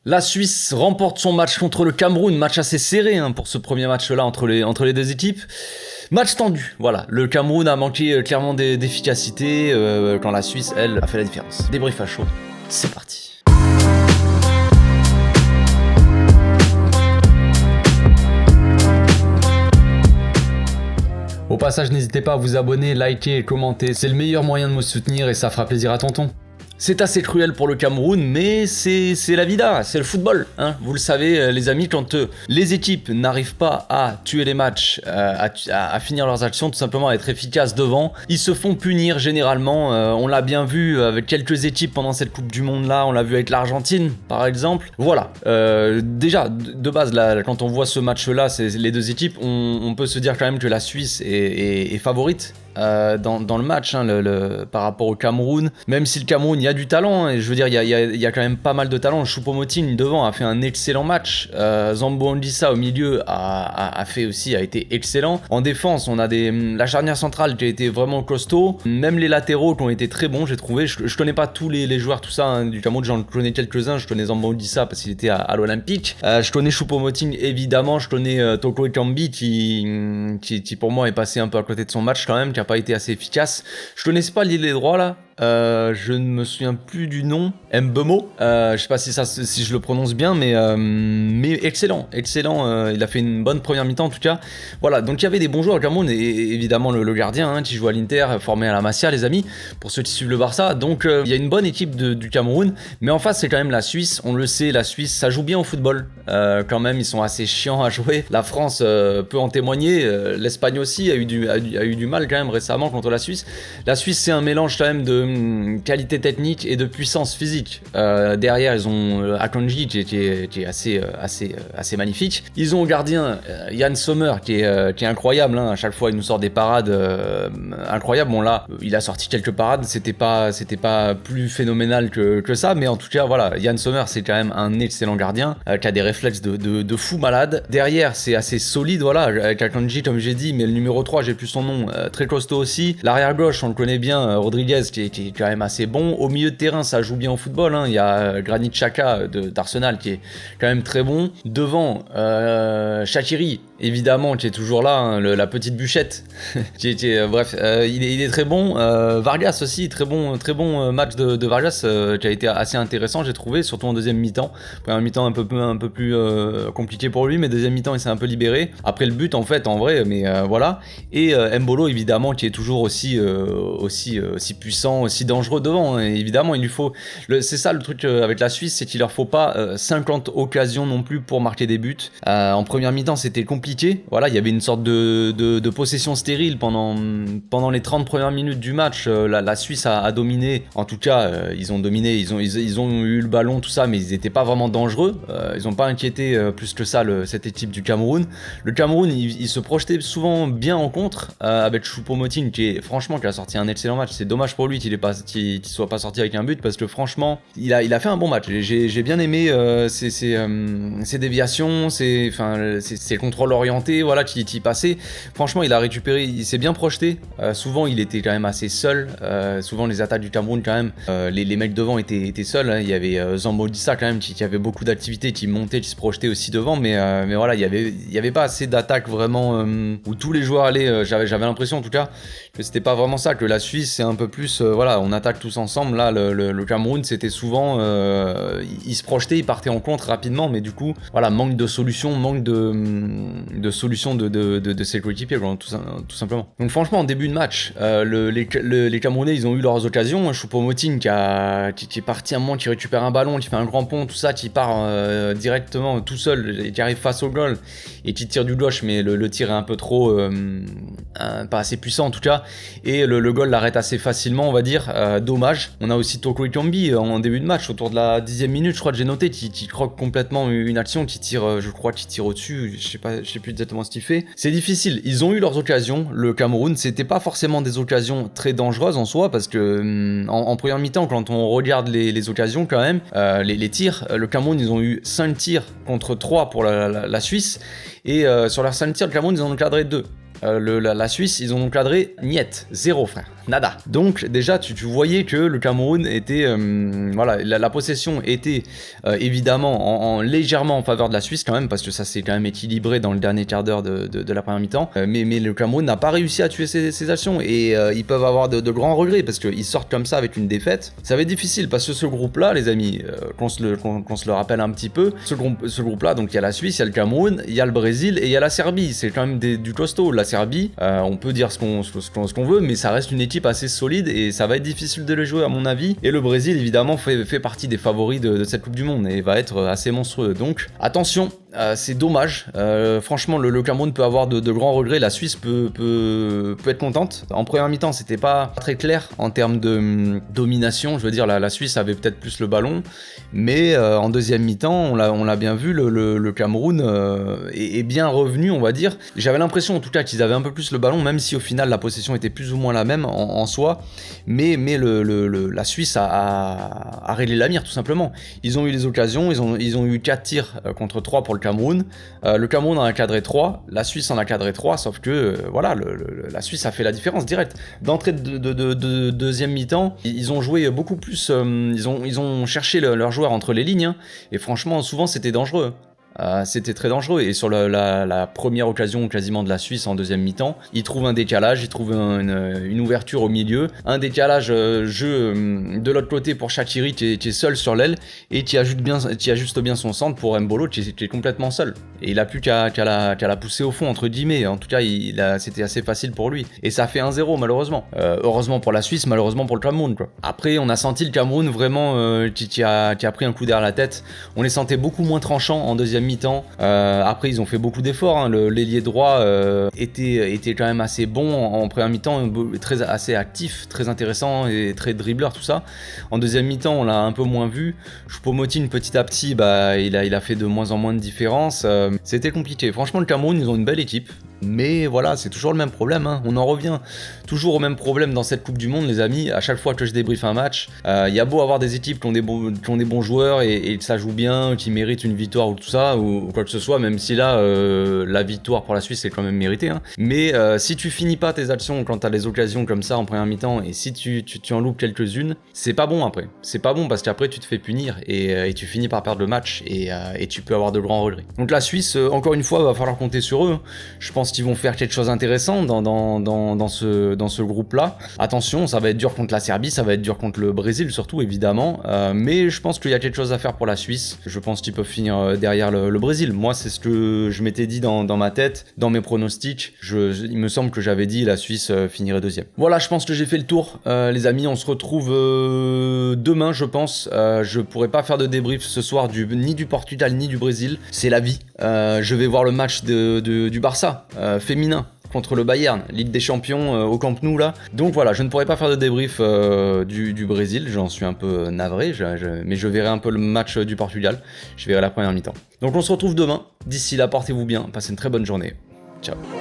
La Suisse remporte son match contre le Cameroun, match assez serré pour ce premier match-là entre les deux équipes. Match tendu, voilà. Le Cameroun a manqué clairement d'efficacité quand la Suisse, elle, a fait la différence. Débrief à chaud, c'est parti. Au passage, n'hésitez pas à vous abonner, liker et commenter. C'est le meilleur moyen de me soutenir et ça fera plaisir à tonton. C'est assez cruel pour le Cameroun, mais c'est la vida, c'est le football. Vous le savez, les amis, quand les équipes n'arrivent pas à tuer les matchs, à finir leurs actions, tout simplement à être efficaces devant, ils se font punir généralement. On l'a bien vu avec quelques équipes pendant cette Coupe du Monde-là, on l'a vu avec l'Argentine, par exemple. Voilà, déjà, de base, là, quand on voit ce match-là, c'est les deux équipes, on peut se dire quand même que la Suisse est favorite. Dans le match par rapport au Cameroun, même si le Cameroun, il y a du talent, et je veux dire, il y a quand même pas mal de talent. Choupo-Moting devant a fait un excellent match, Zambo Anguissa au milieu a été excellent. En défense, on a la charnière centrale qui a été vraiment costaud, même les latéraux qui ont été très bons, j'ai trouvé. Je connais pas tous les joueurs, tout ça, du Cameroun, j'en connais quelques-uns. Je connais Zambo Anguissa parce qu'il était à l'Olympique, je connais Choupo-Moting évidemment, je connais Toko Ekambi qui pour moi est passé un peu à côté de son match quand même, qui a pas été assez efficace. Je connaissais pas l'ailier droit là. Je ne me souviens plus du nom. Mbemo. Je sais pas si je le prononce bien, mais excellent. Il a fait une bonne première mi-temps en tout cas. Voilà, donc il y avait des bons joueurs au Cameroun et évidemment le gardien qui joue à l'Inter, formé à la Masia, les amis, pour ceux qui suivent le Barça. Donc il y a une bonne équipe du Cameroun, mais en face c'est quand même la Suisse. On le sait, la Suisse, ça joue bien au football. Quand même, ils sont assez chiants à jouer. La France peut en témoigner. L'Espagne aussi a eu du mal quand même récemment contre la Suisse. La Suisse, c'est un mélange quand même de qualité technique et de puissance physique. Derrière, ils ont Akanji qui est assez magnifique. Ils ont au gardien Yann Sommer qui est incroyable. À chaque fois, il nous sort des parades incroyables. Bon là, il a sorti quelques parades. C'était pas plus phénoménal que ça, mais en tout cas, voilà, Yann Sommer, c'est quand même un excellent gardien qui a des réflexes de fou malade. Derrière, c'est assez solide, voilà, avec Akanji comme j'ai dit, mais le numéro 3, j'ai plus son nom, très costaud aussi. L'arrière gauche, on le connaît bien, Rodriguez qui est quand même assez bon. Au milieu de terrain, ça joue bien au football. Il y a Granit Xhaka d'Arsenal qui est quand même très bon. Devant, Shaqiri, évidemment, qui est toujours là, la petite bûchette. Bref, il est très bon. Vargas aussi, très bon match de Vargas qui a été assez intéressant, j'ai trouvé, surtout en deuxième mi-temps. Première mi-temps un peu plus compliqué pour lui, mais deuxième mi-temps, il s'est un peu libéré. Après le but, en fait, en vrai, mais voilà. Et Mbolo, évidemment, qui est toujours aussi puissant, aussi dangereux devant. Évidemment, il lui faut. C'est ça le truc avec la Suisse, c'est qu'il leur faut pas 50 occasions non plus pour marquer des buts. En première mi-temps, c'était compliqué. Voilà, il y avait une sorte de possession stérile pendant les 30 premières minutes du match. La Suisse a dominé. En tout cas, ils ont dominé. Ils ont eu le ballon, tout ça, mais ils n'étaient pas vraiment dangereux. Ils n'ont pas inquiété plus que ça cette équipe du Cameroun. Le Cameroun, il se projetait souvent bien en contre avec Choupo-Moting qui a sorti un excellent match. C'est dommage pour lui qu'il soit pas sorti avec un but parce que franchement, il a fait un bon match. J'ai bien aimé ses déviations, ses contrôles orientés, voilà, qui passaient. Franchement, il a récupéré, il s'est bien projeté. Souvent, il était quand même assez seul. Souvent, les attaques du Cameroun, quand même, les mecs devant étaient seuls. Il y avait Zambo Anguissa quand même qui avait beaucoup d'activités, qui montait, qui se projetait aussi devant, mais voilà, il y avait pas assez d'attaques vraiment où tous les joueurs allaient. J'avais l'impression en tout cas que c'était pas vraiment ça, que la Suisse c'est un peu plus voilà, on attaque tous ensemble. Là le Cameroun, c'était souvent il se projetait, il partait en contre rapidement, mais du coup voilà, manque de solutions, manque de solutions de ses coéquipiers, tout simplement. Donc franchement, en début de match, les Camerounais, ils ont eu leurs occasions. Choupo-Moting qui est parti un moment, qui récupère un ballon, qui fait un grand pont, tout ça, qui part directement tout seul et qui arrive face au goal et qui tire du gauche, mais le tir est un peu trop pas assez puissant en tout cas, et le goal l'arrête assez facilement, on va dire. Dommage. On a aussi Toko Ekambi en début de match, autour de la 10e minute, je crois que j'ai noté, qui croque complètement une action, qui tire au-dessus, je sais plus exactement ce qu'il fait. C'est difficile, ils ont eu leurs occasions, le Cameroun, c'était pas forcément des occasions très dangereuses en soi, parce que en première mi-temps, quand on regarde les occasions quand même, les tirs, le Cameroun, ils ont eu 5 tirs contre 3 pour la Suisse, et sur leurs 5 tirs, le Cameroun, ils en ont cadré 2. La Suisse, ils ont cadré niet, zéro frère, nada. Donc déjà tu voyais que le Cameroun était, voilà, la possession était évidemment légèrement en faveur de la Suisse quand même, parce que ça s'est quand même équilibré dans le dernier quart d'heure de la première mi-temps, mais le Cameroun n'a pas réussi à tuer ses actions, et ils peuvent avoir de grands regrets, parce qu'ils sortent comme ça avec une défaite. Ça va être difficile, parce que ce groupe-là, les amis, qu'on se le rappelle un petit peu, ce groupe-là, donc il y a la Suisse, il y a le Cameroun, il y a le Brésil et il y a la Serbie. C'est quand même du costaud. La Serbie, on peut dire ce qu'on veut, mais ça reste une équipe assez solide et ça va être difficile de les jouer à mon avis. Et le Brésil évidemment fait partie des favoris de cette Coupe du Monde et va être assez monstrueux. Donc attention, c'est dommage. Franchement, le Cameroun peut avoir de grands regrets. La Suisse peut être contente. En première mi-temps, c'était pas très clair en termes de domination. Je veux dire, la Suisse avait peut-être plus le ballon, mais en deuxième mi-temps, on l'a bien vu, le Cameroun est bien revenu, on va dire. J'avais l'impression en tout cas qu'ils avaient un peu plus le ballon, même si au final la possession était plus ou moins la même en soi, mais la Suisse a réglé la mire tout simplement. Ils ont eu les occasions, ils ont eu 4 tirs contre 3 pour le Cameroun. Le Cameroun en a cadré 3, la Suisse en a cadré 3, sauf que voilà, la Suisse a fait la différence directe. D'entrée de deuxième mi-temps, ils ont joué beaucoup plus, ils ont cherché leurs joueurs entre les lignes, hein, et franchement souvent c'était dangereux. C'était très dangereux, et sur la première occasion quasiment de la Suisse en deuxième mi-temps, ils trouvent un décalage, ils trouvent une ouverture au milieu, un décalage jeu de l'autre côté pour Shaqiri qui est seul sur l'aile et qui ajuste bien son centre pour Mbolo qui est complètement seul. Et il a plus qu'à la pousser au fond entre guillemets, en tout cas c'était assez facile pour lui. Et ça fait 1-0 malheureusement. Heureusement pour la Suisse, malheureusement pour le Cameroun quoi. Après on a senti le Cameroun vraiment qui a pris un coup derrière la tête. On les sentait beaucoup moins tranchants en deuxième mi-temps. Après ils ont fait beaucoup d'efforts, hein. L'ailier droit était quand même assez bon en première mi-temps, assez actif, très intéressant et très dribbleur tout ça. En deuxième mi-temps on l'a un peu moins vu. Choupo-Moting petit à petit il a fait de moins en moins de différence. C'était compliqué. Franchement le Cameroun ils ont une belle équipe. Mais voilà, c'est toujours le même problème, hein. On en revient toujours au même problème dans cette Coupe du Monde, les amis. À chaque fois que je débriefe un match, il y a beau avoir des équipes qui ont des bons joueurs et ça joue bien, qui méritent une victoire ou tout ça, ou quoi que ce soit, même si là, la victoire pour la Suisse est quand même méritée, hein. Mais si tu finis pas tes actions quand t'as des occasions comme ça en première mi-temps, et si tu en loupes quelques-unes, c'est pas bon après. C'est pas bon parce qu'après tu te fais punir et tu finis par perdre le match et tu peux avoir de grands regrets. Donc la Suisse, encore une fois, va falloir compter sur eux. Je pense qu'ils vont faire quelque chose d'intéressant dans ce groupe-là. Attention, ça va être dur contre la Serbie, ça va être dur contre le Brésil surtout, évidemment. Mais je pense qu'il y a quelque chose à faire pour la Suisse. Je pense qu'ils peuvent finir derrière le Brésil. Moi, c'est ce que je m'étais dit dans ma tête, dans mes pronostics. Il me semble que j'avais dit la Suisse finirait deuxième. Voilà, je pense que j'ai fait le tour. Les amis, on se retrouve demain, je pense. Je pourrais pas faire de débrief ce soir ni du Portugal ni du Brésil. C'est la vie. Je vais voir le match du Barça féminin contre le Bayern, Ligue des Champions au Camp Nou là. Donc voilà, je ne pourrais pas faire de débrief du Brésil, j'en suis un peu navré, mais je verrai un peu le match du Portugal, je verrai la première mi-temps. Donc on se retrouve demain, d'ici là portez-vous bien, passez une très bonne journée, ciao.